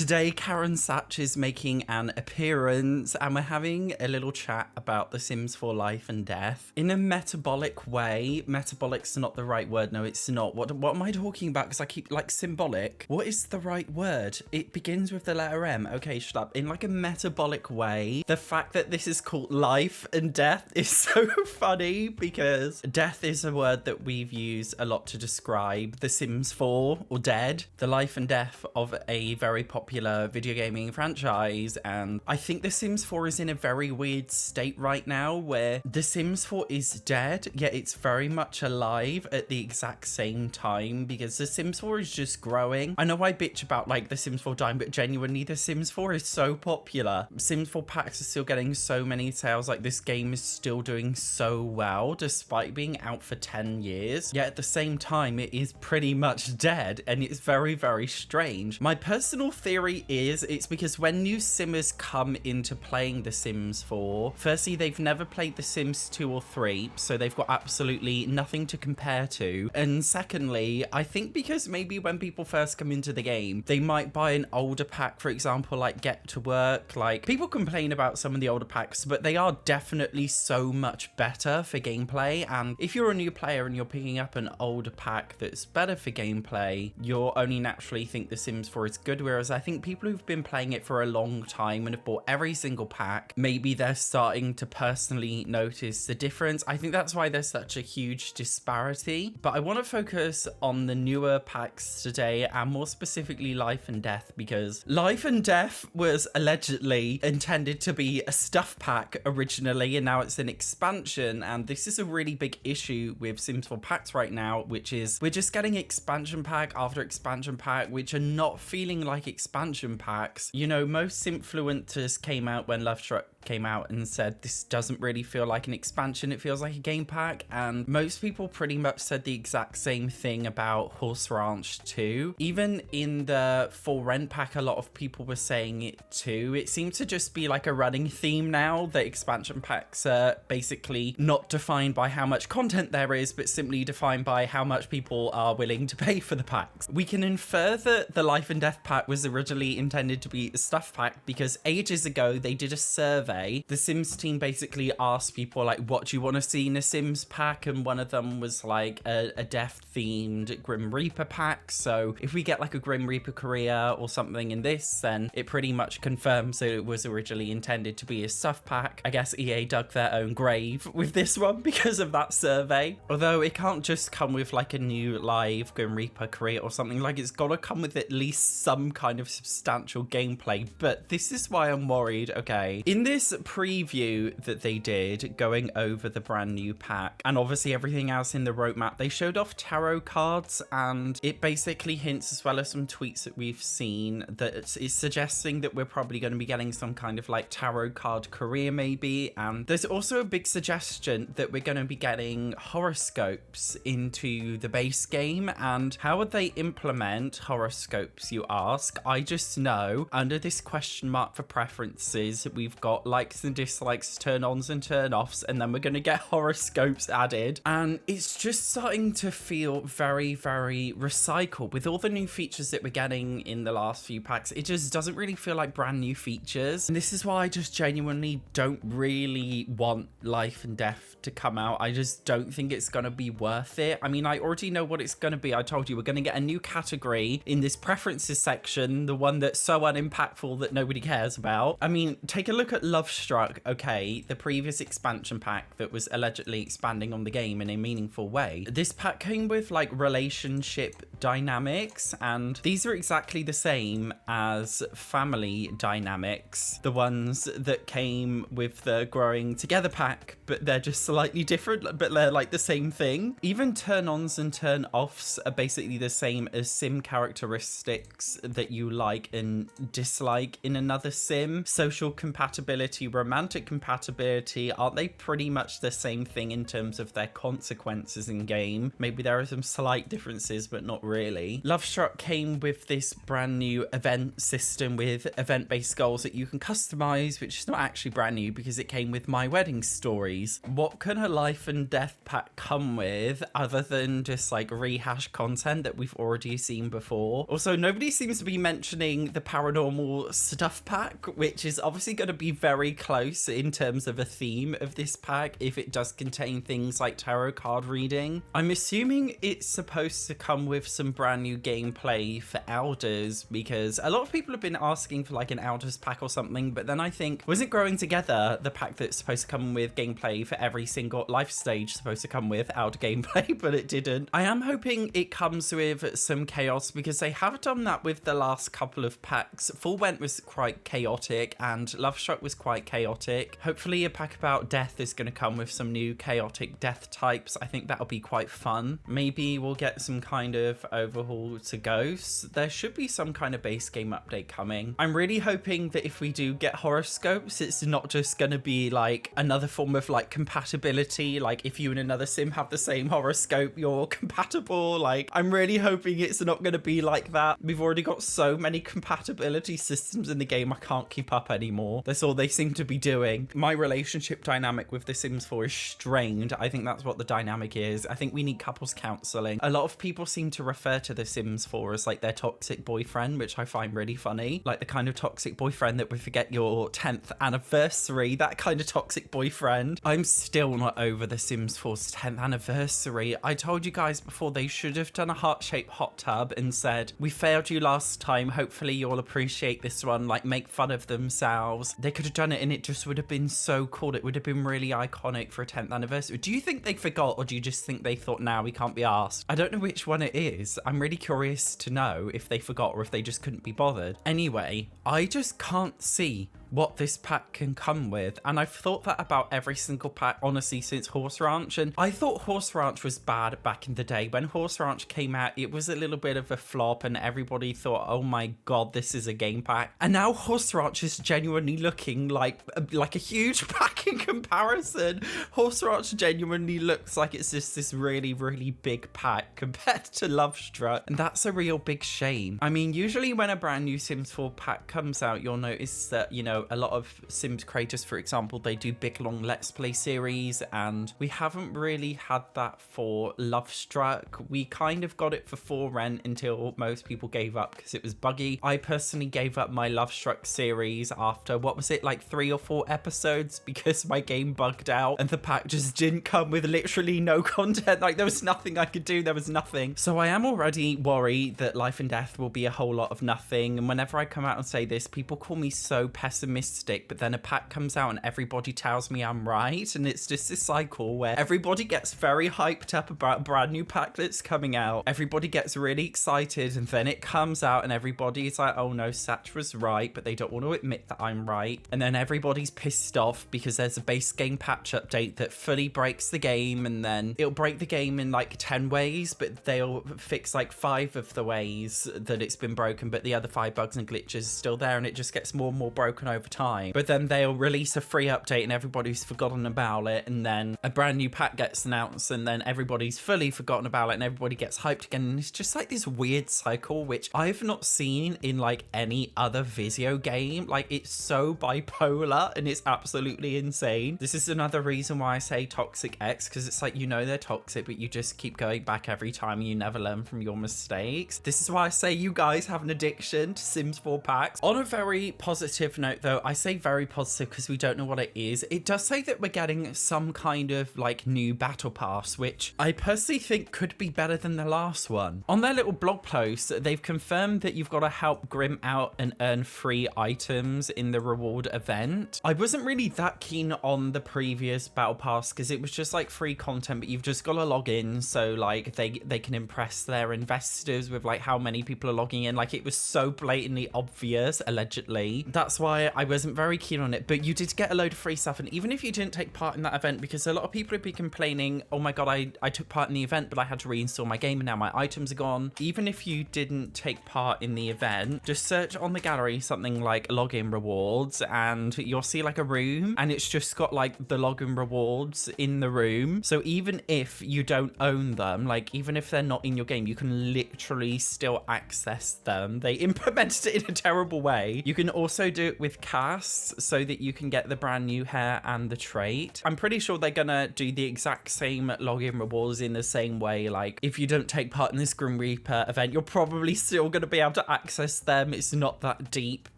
Today, Karen Satch is making an appearance and we're having a little chat about The Sims 4 life and death in a metabolic way. Metabolic's not the right word. No, it's not. What am I talking about? Because I keep like symbolic. What is the right word? It begins with the letter M. Okay, shut up. In like a metabolic way. The fact that this is called life and death is so funny because death is a word that we've used a lot to describe The Sims 4 or Dead, the life and death of a very popular video gaming franchise. And I think The Sims 4 is in a very weird state right now where The Sims 4 is dead, yet it's very much alive at the exact same time because The Sims 4 is just growing. I know I bitch about like The Sims 4 dying, but genuinely The Sims 4 is so popular. Sims 4 packs are still getting so many sales. Like this game is still doing so well despite being out for 10 years. Yet at the same time, it is pretty much dead and it's very, very strange. My personal theory is it's because when new Simmers come into playing The Sims 4, firstly, they've never played The Sims 2 or 3, so they've got absolutely nothing to compare to. And secondly, I think because maybe when people first come into the game, they might buy an older pack, for example, like Get to Work. Like people complain about some of the older packs, but they are definitely so much better for gameplay. And if you're a new player and you're picking up an older pack that's better for gameplay, you'll only naturally think The Sims 4 is good. Whereas I think people who've been playing it for a long time and have bought every single pack, maybe they're starting to personally notice the difference. I think that's why there's such a huge disparity. But I want to focus on the newer packs today and more specifically Life and Death, because Life and Death was allegedly intended to be a stuff pack originally, and now it's an expansion. And this is a really big issue with Sims 4 packs right now, which is we're just getting expansion pack after expansion pack, which are not feeling like expansion packs. You know, most influencers came out when Love Struck came out and said this doesn't really feel like an expansion, it feels like a game pack. And most people pretty much said the exact same thing about Horse Ranch 2. Even in the For Rent pack, a lot of people were saying it too. It seems to just be like a running theme now that expansion packs are basically not defined by how much content there is, but simply defined by how much people are willing to pay for the packs. We can infer that the Life and Death pack was originally intended to be a stuff pack because ages ago they did a survey. The Sims team basically asked people like, what do you want to see in a Sims pack? And one of them was like a death themed Grim Reaper pack. So if we get like a Grim Reaper career or something in this, then it pretty much confirms that it was originally intended to be a stuff pack. I guess EA dug their own grave with this one because of that survey. Although it can't just come with like a new live Grim Reaper career or something. Like it's got to come with at least some kind of substantial gameplay. But this is why I'm worried. Okay, in this preview that they did going over the brand new pack and obviously everything else in the roadmap, they showed off tarot cards, and it basically hints, as well as some tweets that we've seen, that it's suggesting that we're probably going to be getting some kind of like tarot card career maybe. And there's also a big suggestion that we're going to be getting horoscopes into the base game. And how would they implement horoscopes, you ask? I just know under this question mark for preferences, we've got likes and dislikes, turn-ons and turn-offs, and then we're going to get horoscopes added. And it's just starting to feel very, very recycled. With all the new features that we're getting in the last few packs, it just doesn't really feel like brand new features. And this is why I just genuinely don't really want Life and Death to come out. I just don't think it's going to be worth it. I mean, I already know what it's going to be. I told you we're going to get a new category in this preferences section, the one that's so unimpactful that nobody cares about. I mean, take a look at Love Struck, okay, the previous expansion pack that was allegedly expanding on the game in a meaningful way. This pack came with like relationship dynamics, and these are exactly the same as family dynamics, the ones that came with the Growing Together pack, but they're just slightly different, but they're like the same thing. Even turn-ons and turn-offs are basically the same as sim characteristics that you like and dislike in another sim. Social compatibility compatibility, romantic compatibility, aren't they pretty much the same thing in terms of their consequences in game? Maybe there are some slight differences, but not really. Love Struck came with this brand new event system with event-based goals that you can customize, which is not actually brand new because it came with My Wedding Stories. What can a life and death pack come with other than just like rehash content that we've already seen before? Also, nobody seems to be mentioning the paranormal stuff pack, which is obviously going to be very close in terms of a theme of this pack if it does contain things like tarot card reading. I'm assuming it's supposed to come with some brand new gameplay for Elders, because a lot of people have been asking for like an Elders pack or something, but then I think, wasn't Growing Together the pack that's supposed to come with gameplay for every single life stage supposed to come with Elder gameplay, but it didn't. I am hoping it comes with some chaos because they have done that with the last couple of packs. Full Went was quite chaotic and Love Struck was quite chaotic. Hopefully a pack about death is going to come with some new chaotic death types. I think that'll be quite fun. Maybe we'll get some kind of overhaul to Ghosts. There should be some kind of base game update coming. I'm really hoping that if we do get horoscopes, it's not just going to be like another form of like compatibility. Like if you and another sim have the same horoscope, you're compatible. Like I'm really hoping it's not going to be like that. We've already got so many compatibility systems in the game, I can't keep up anymore. That's all they seem to be doing. My relationship dynamic with The Sims 4 is strained. I think that's what the dynamic is. I think we need couples counseling. A lot of people seem to refer to The Sims 4 as like their toxic boyfriend, which I find really funny. Like the kind of toxic boyfriend that would forget your 10th anniversary, that kind of toxic boyfriend. I'm still not over The Sims 4's 10th anniversary. I told you guys before, they should have done a heart-shaped hot tub and said, we failed you last time, hopefully you'll appreciate this one, like make fun of themselves. They could have done it and it just would have been so cool. It would have been really iconic for a 10th anniversary. Do you think they forgot, or do you just think they thought, now we can't be asked? I don't know which one it is. I'm really curious to know if they forgot or if they just couldn't be bothered. Anyway, I just can't see what this pack can come with, and I've thought that about every single pack honestly since Horse Ranch. And I thought Horse Ranch was bad back in the day. When Horse Ranch came out, it was a little bit of a flop and everybody thought, oh my god, this is a game pack. And now Horse Ranch is genuinely looking like a huge pack in comparison. Horse Ranch genuinely looks like it's just this really, really big pack compared to Love Struck, and that's a real big shame. I mean, usually when a brand new Sims 4 pack comes out, you'll notice that, you know, a lot of Sims creators, for example, they do big long Let's Play series, and we haven't really had that for Love Struck. We kind of got it for For Rent until most people gave up because it was buggy. I personally gave up my Love Struck series after, what was it, like 3 or 4 episodes because my game bugged out and the pack just didn't come with literally no content. Like there was nothing I could do, there was nothing. So I am already worried that Life and Death will be a whole lot of nothing, and whenever I come out and say this, people call me so pessimistic, but then a pack comes out and everybody tells me I'm right, and it's just this cycle where everybody gets very hyped up about a brand new pack that's coming out. Everybody gets really excited, and then it comes out and everybody's like, oh no, Satch was right, but they don't want to admit that I'm right. And then everybody's pissed off because there's a base game patch update that fully breaks the game, and then it'll break the game in like 10 ways, but they'll fix like 5 of the ways that it's been broken, but the other 5 bugs and glitches are still there, and it just gets more and more broken over time. But then they'll release a free update and everybody's forgotten about it, and then a brand new pack gets announced and then everybody's fully forgotten about it and everybody gets hyped again, and it's just like this weird cycle which I've not seen in like any other video game. Like it's so bipolar and it's absolutely insane. This is another reason why I say Toxic X, because it's like, you know, they're toxic but you just keep going back every time and you never learn from your mistakes. This is why I say you guys have an addiction to Sims 4 packs. On a very positive note though, I say very positive because we don't know what it is. It does say that we're getting some kind of like new battle pass, which I personally think could be better than the last one. On their little blog post, they've confirmed that you've got to help Grim out and earn free items in the reward event. I wasn't really that keen on the previous battle pass because it was just like free content, but you've just got to log in so like they can impress their investors with like how many people are logging in. Like it was so blatantly obvious, allegedly. That's why it. I wasn't very keen on it, but you did get a load of free stuff. And even if you didn't take part in that event, because a lot of people would be complaining, oh my God, I took part in the event, but I had to reinstall my game and now my items are gone. Even if you didn't take part in the event, just search on the gallery something like login rewards and you'll see like a room and it's just got like the login rewards in the room. So even if you don't own them, like even if they're not in your game, you can literally still access them. They implemented it in a terrible way. You can also do it with casts so that you can get the brand new hair and the trait. I'm pretty sure they're gonna do the exact same login rewards in the same way. Like if you don't take part in this Grim Reaper event, you're probably still gonna be able to access them. It's not that deep,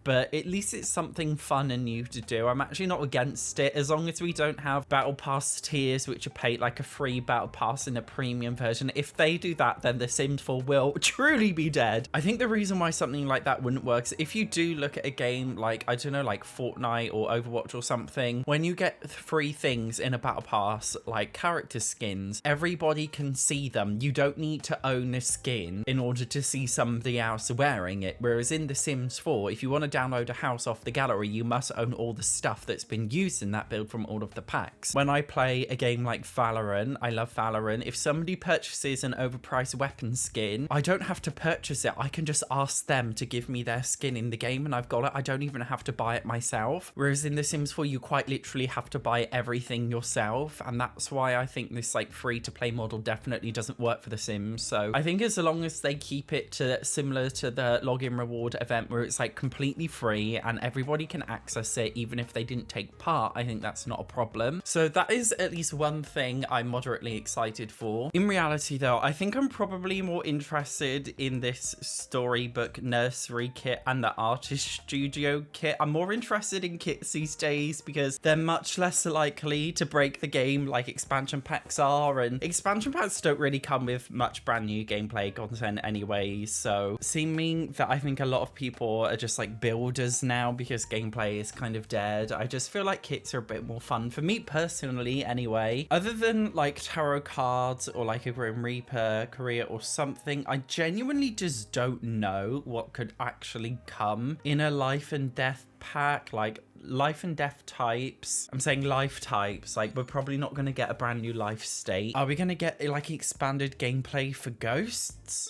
but at least it's something fun and new to do. I'm actually not against it as long as we don't have battle pass tiers which are paid, like a free battle pass in a premium version. If they do that, then The Sims 4 will truly be dead. I think the reason why something like that wouldn't work is if you do look at a game like, I don't know, like Fortnite or Overwatch or something, when you get free things in a battle pass, like character skins, everybody can see them. You don't need to own a skin in order to see somebody else wearing it. Whereas in The Sims 4, if you want to download a house off the gallery, you must own all the stuff that's been used in that build from all of the packs. When I play a game like Valorant, I love Valorant, if somebody purchases an overpriced weapon skin, I don't have to purchase it. I can just ask them to give me their skin in the game and I've got it. I don't even have to buy it myself. Whereas in The Sims 4, you quite literally have to buy everything yourself, and that's why I think this like free to play model definitely doesn't work for The Sims. So I think as long as they keep it to similar to the login reward event where it's like completely free and everybody can access it even if they didn't take part, I think that's not a problem. So that is at least one thing I'm moderately excited for. In reality though, I think I'm probably more interested in this storybook nursery kit and the artist studio kit. I'm more interested in kits these days because they're much less likely to break the game like expansion packs are, and expansion packs don't really come with much brand new gameplay content anyway. So seeming that I think a lot of people are just like builders now because gameplay is kind of dead, I just feel like kits are a bit more fun for me personally anyway. Other than like tarot cards or like a Grim Reaper career or something, I genuinely just don't know what could actually come in a life and death pack. Like life and death types, I'm saying life types, like we're probably not going to get a brand new life state. Are we going to get like expanded gameplay for ghosts?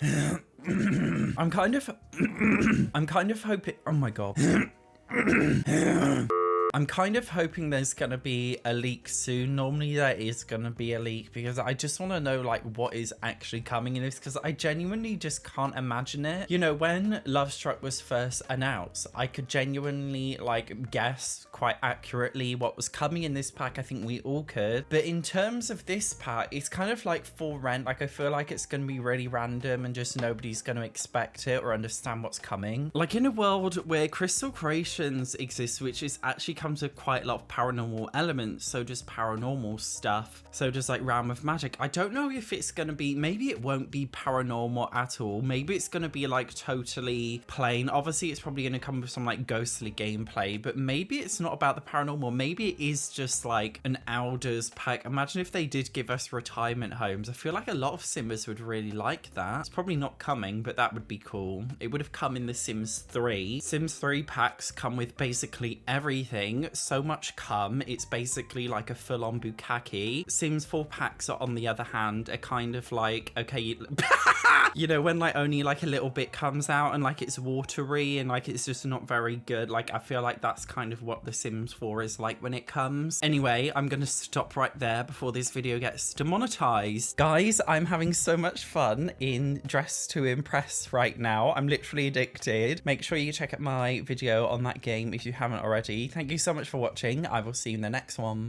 I'm kind of hoping, oh my God. I'm kind of hoping there's going to be a leak soon. Normally there is going to be a leak because I just want to know like what is actually coming in this, because I genuinely just can't imagine it. You know, when Love Struck was first announced, I could genuinely like guess quite accurately what was coming in this pack. I think we all could. But in terms of this pack, it's kind of like for rent. Like I feel like it's going to be really random and just nobody's going to expect it or understand what's coming. Like in a world where Crystal Creations exists, which is actually comes with quite a lot of paranormal elements, so just paranormal stuff, so just like Realm of Magic. I don't know if it's gonna be, maybe it won't be paranormal at all, maybe it's gonna be like totally plain. Obviously it's probably gonna come with some like ghostly gameplay, but maybe it's not about the paranormal, maybe it is just like an elders pack. Imagine if they did give us retirement homes. I feel like a lot of Simmers would really like that. It's probably not coming, but that would be cool. It would have come in the Sims 3. Sims 3 packs come with basically everything. So much come, it's basically like a full-on bukkake. Sims 4 packs are, on the other hand, are kind of like, okay, you know, when like only like a little bit comes out and like it's watery and like it's just not very good. Like I feel like that's kind of what the Sims 4 is like when it comes. Anyway, I'm gonna stop right there before this video gets demonetized. Guys, I'm having so much fun in Dress to Impress right now. I'm literally addicted. Make sure you check out my video on that game if you haven't already. Thank you so much for watching. I will see you in the next one.